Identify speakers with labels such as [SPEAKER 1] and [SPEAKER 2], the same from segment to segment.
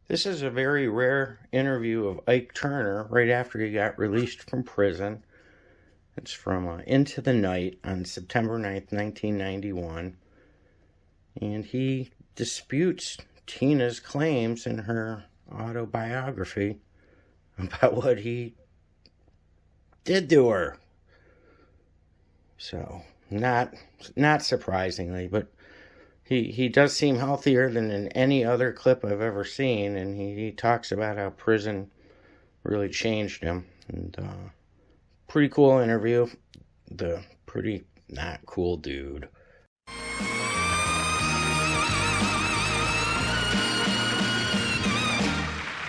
[SPEAKER 1] This is a very rare interview of Ike Turner right after he got released from prison. It's from Into the Night on September 9th, 1991. And he disputes Tina's claims in her autobiography about what he did to her. So, not surprisingly, but he does seem healthier than in any other clip I've ever seen, and he talks about how prison really changed him. And pretty cool interview. The pretty not cool dude.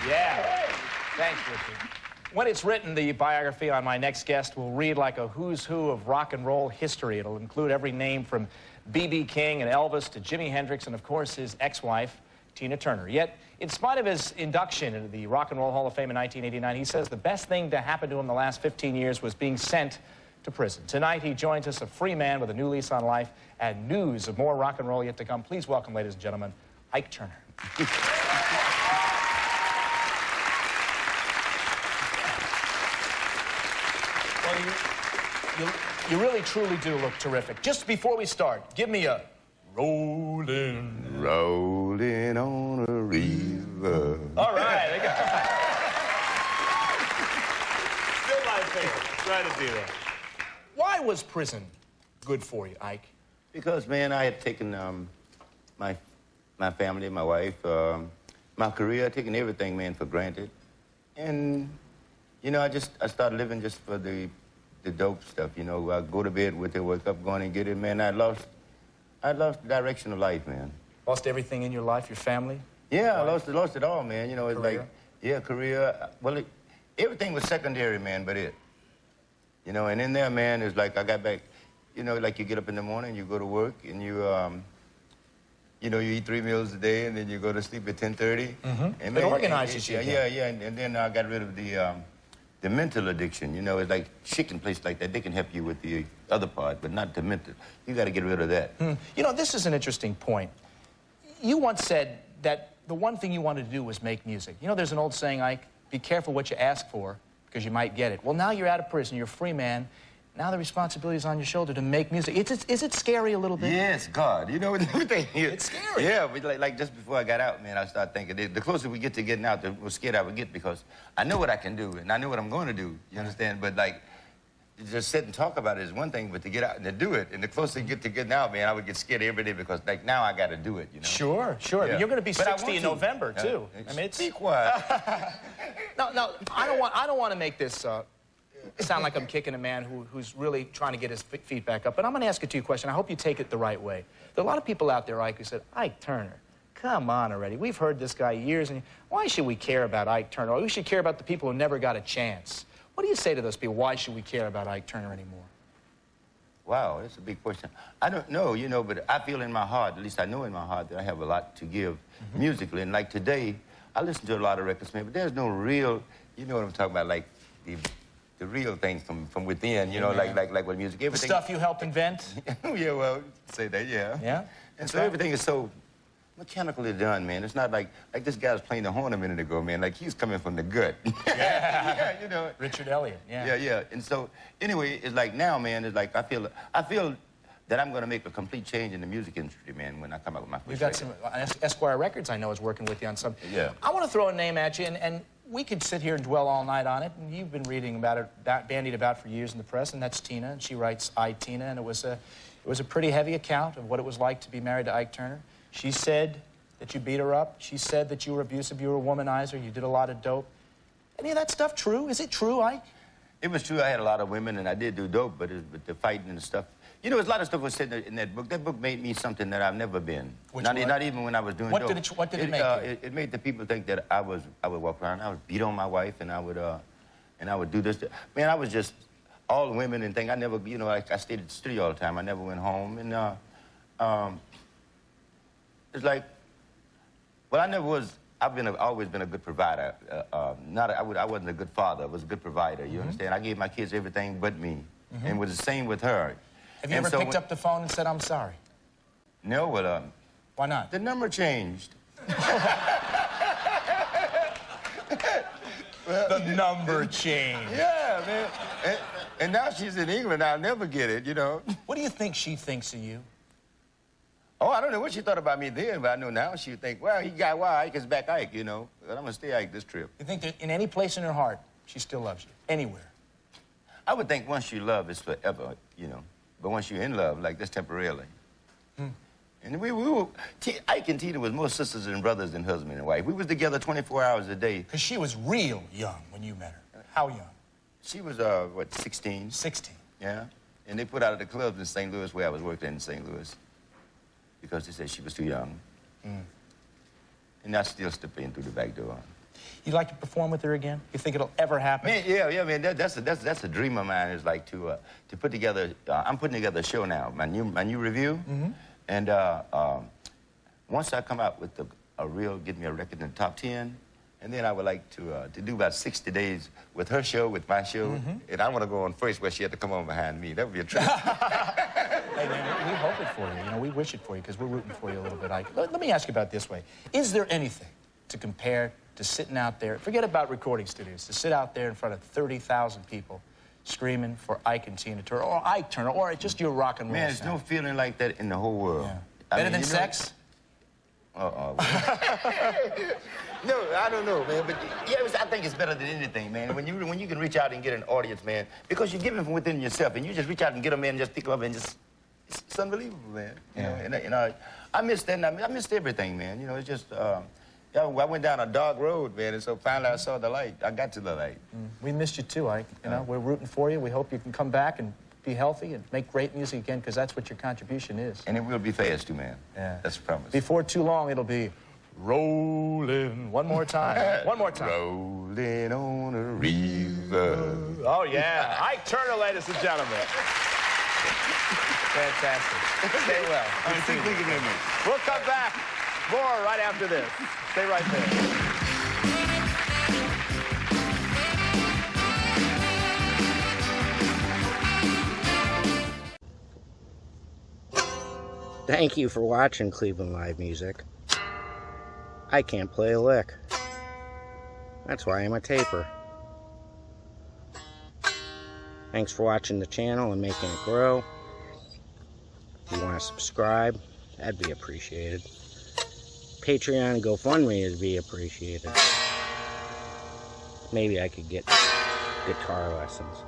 [SPEAKER 2] Yeah. Thanks, Richard. When it's written, the biography on my next guest will read like a who's who of rock and roll history. It'll include every name from B.B. King and Elvis to Jimi Hendrix and, of course, his ex-wife, Tina Turner. Yet, in spite of his induction into the Rock and Roll Hall of Fame in 1989, he says the best thing to happen to him the last 15 years was being sent to prison. Tonight, he joins us a free man with a new lease on life and news of more rock and roll yet to come. Please welcome, ladies and gentlemen, Ike Turner. Well, you really, truly do look terrific. Just before we start, give me a rolling.
[SPEAKER 3] Rolling on a river.
[SPEAKER 2] All right. Still my favorite. Try to do that. Why was prison good for you, Ike?
[SPEAKER 3] Because, man, I had taken my family, my wife, my career, taken everything, man, for granted. And, you know, I started living just for the dope stuff, you know. I go to bed with it, wake up, going and get it, man. I lost the direction of life, man.
[SPEAKER 2] Lost everything in your life, your family?
[SPEAKER 3] Yeah, I lost it all, man. You know, it's
[SPEAKER 2] career?
[SPEAKER 3] like, yeah, career. Well, everything was secondary, man, but it. You know, and in there, man, it's like I got back, you know, like you get up in the morning, you go to work, and you know, you eat 3 meals a day, and then you go to sleep at 10:30.
[SPEAKER 2] Mm-hmm.
[SPEAKER 3] And
[SPEAKER 2] It organizes you.
[SPEAKER 3] Yeah. And then I got rid of the mental addiction. You know, it's like chicken place like that. They can help you with the other part, but not the mental. You got to get rid of that.
[SPEAKER 2] You know, this is an interesting point. You once said that the one thing you wanted to do was make music. You know, there's an old saying, Ike, be careful what you ask for, because you might get it. Well, now you're out of prison, you're a free man. Now the responsibility is on your shoulder to make music. Is it scary a little bit?
[SPEAKER 3] Yes, God. You know, everything.
[SPEAKER 2] It's scary.
[SPEAKER 3] Yeah, but like just before I got out, man, I started thinking, the closer we get to getting out, the more scared I would get, because I know what I can do, and I know what I'm going to do, you understand? But, like, just sit and talk about it is one thing, but to get out and to do it, and the closer you get to getting out, man, I would get scared every day, because, like, now I got to do it, you know?
[SPEAKER 2] Sure.
[SPEAKER 3] Yeah.
[SPEAKER 2] I mean, you're going to be
[SPEAKER 3] But
[SPEAKER 2] 60 in November, too. I mean,
[SPEAKER 3] Be quiet.
[SPEAKER 2] No, I don't want to make this sound like I'm kicking a man who's really trying to get his feet back up. But I'm going to ask a two question. I hope you take it the right way. There are a lot of people out there, Ike, who said, Ike Turner, come on already. We've heard this guy years, and why should we care about Ike Turner? We should care about the people who never got a chance. What do you say to those people? Why should we care about Ike Turner anymore?
[SPEAKER 3] Wow, that's a big question. I don't know, you know, but I feel in my heart, at least I know in my heart, that I have a lot to give musically. And like today, I listen to a lot of records, man, but there's no real, you know what I'm talking about, like the real things from within, you know, like with music. Everything.
[SPEAKER 2] The stuff you helped invent?
[SPEAKER 3] Yeah, well, say that, yeah.
[SPEAKER 2] Yeah?
[SPEAKER 3] And so everything is so mechanically done, man. It's not like this guy was playing the horn a minute ago, man. Like, he's coming from the gut.
[SPEAKER 2] Yeah.
[SPEAKER 3] Yeah, you know.
[SPEAKER 2] Richard Elliott, yeah.
[SPEAKER 3] Yeah. And so, anyway, it's like now, man, it's like I feel that I'm going to make a complete change in the music industry, man, when I come out with my first
[SPEAKER 2] We've got
[SPEAKER 3] record.
[SPEAKER 2] some, Esquire Records, I know, is working with you on some.
[SPEAKER 3] Yeah.
[SPEAKER 2] I want to throw a name at you, and we could sit here and dwell all night on it, and you've been reading about it, bandied about for years in the press, and that's Tina, and she writes I, Tina, and it was a pretty heavy account of what it was like to be married to Ike Turner. She said that you beat her up. She said that you were abusive, you were a womanizer, you did a lot of dope. Any of that stuff true? Is it true, Ike?
[SPEAKER 3] It was true. I had a lot of women, and I did do dope, but the fighting and the stuff. You know, there's a lot of stuff was said in that book. That book made me something that I've never been. Not even when I was doing dope.
[SPEAKER 2] What did it make you?
[SPEAKER 3] It made the people think that I would walk around, I would beat on my wife, and I would do this. Man, I was just all the women and things. I never, you know, like I stayed at the studio all the time. I never went home, and it's like, well, I never was. I've always been a good provider. I wasn't a good father. I was a good provider. You understand? I gave my kids everything but me, and it was the same with her.
[SPEAKER 2] Have you ever picked up the phone and said, I'm sorry?
[SPEAKER 3] No, well,
[SPEAKER 2] why not?
[SPEAKER 3] the number changed.
[SPEAKER 2] The number change.
[SPEAKER 3] Yeah, man. And now she's in England. I'll never get it, you know.
[SPEAKER 2] What do you think she thinks of you?
[SPEAKER 3] Oh, I don't know what she thought about me then, but I know now she would think, well, Ike is back Ike, you know. But I'm going to stay Ike this trip.
[SPEAKER 2] You think that in any place in her heart, she still loves you? Anywhere?
[SPEAKER 3] I would think once you love, it's forever, you know. But once you're in love, like this temporarily. And we were, Ike and Tina was more sisters and brothers than husband and wife. We was together 24 hours a day.
[SPEAKER 2] Because she was real young when you met her. How young?
[SPEAKER 3] She was, what, 16?
[SPEAKER 2] 16.
[SPEAKER 3] Yeah. And they put out of the clubs in St. Louis where I was working in St. Louis because they said she was too young. And I still slipped in through the back door.
[SPEAKER 2] You'd like to perform with her again? You think it'll ever happen?
[SPEAKER 3] Man, yeah, man. That's a dream of mine. Is like to put together. I'm putting together a show now. My new review. And once I come out with get me a record in the top 10, and then I would like to do about 60 days with her show, with my show, and I want to go on first where she had to come on behind me. That would be a trip.
[SPEAKER 2] Hey, man, we hope it for you. You know, we wish it for you because we're rooting for you a little bit, Ike. Let me ask you about it this way. Is there anything to compare to sitting out there, forget about recording studios, to sit out there in front of 30,000 people screaming for Ike and Tina Turner, or Ike Turner, or just your rock and roll
[SPEAKER 3] Man, there's
[SPEAKER 2] sound?
[SPEAKER 3] no feeling like that in the whole world.
[SPEAKER 2] Yeah.
[SPEAKER 3] I
[SPEAKER 2] Better
[SPEAKER 3] mean,
[SPEAKER 2] than sex?
[SPEAKER 3] No, I don't know, man. But yeah, I think it's better than anything, man. When you can reach out and get an audience, man, because you give it from within yourself, and you just reach out and get them in, and just pick them up, and just it's unbelievable, man. You know, and I missed that. I missed everything, man. You know, it's just. I went down a dark road, man, and so finally I saw the light. I got to the light.
[SPEAKER 2] We missed you too, Ike. You know, we're rooting for you. We hope you can come back and be healthy and make great music again, because that's what your contribution is.
[SPEAKER 3] And it will be fast, too, man.
[SPEAKER 2] Yeah.
[SPEAKER 3] That's a promise.
[SPEAKER 2] Before too long, it'll be rolling. One more time. One more time.
[SPEAKER 3] Rolling on a river.
[SPEAKER 2] Oh, yeah. Ike Turner, ladies and gentlemen. Fantastic. Stay well.
[SPEAKER 3] I think we can hear me.
[SPEAKER 2] We'll come back. More right after this. Stay right there.
[SPEAKER 1] Thank you for watching Cleveland Live Music. I can't play a lick. That's why I'm a taper. Thanks for watching the channel and making it grow. If you want to subscribe, that'd be appreciated. Patreon and GoFundMe would be appreciated. Maybe I could get guitar lessons.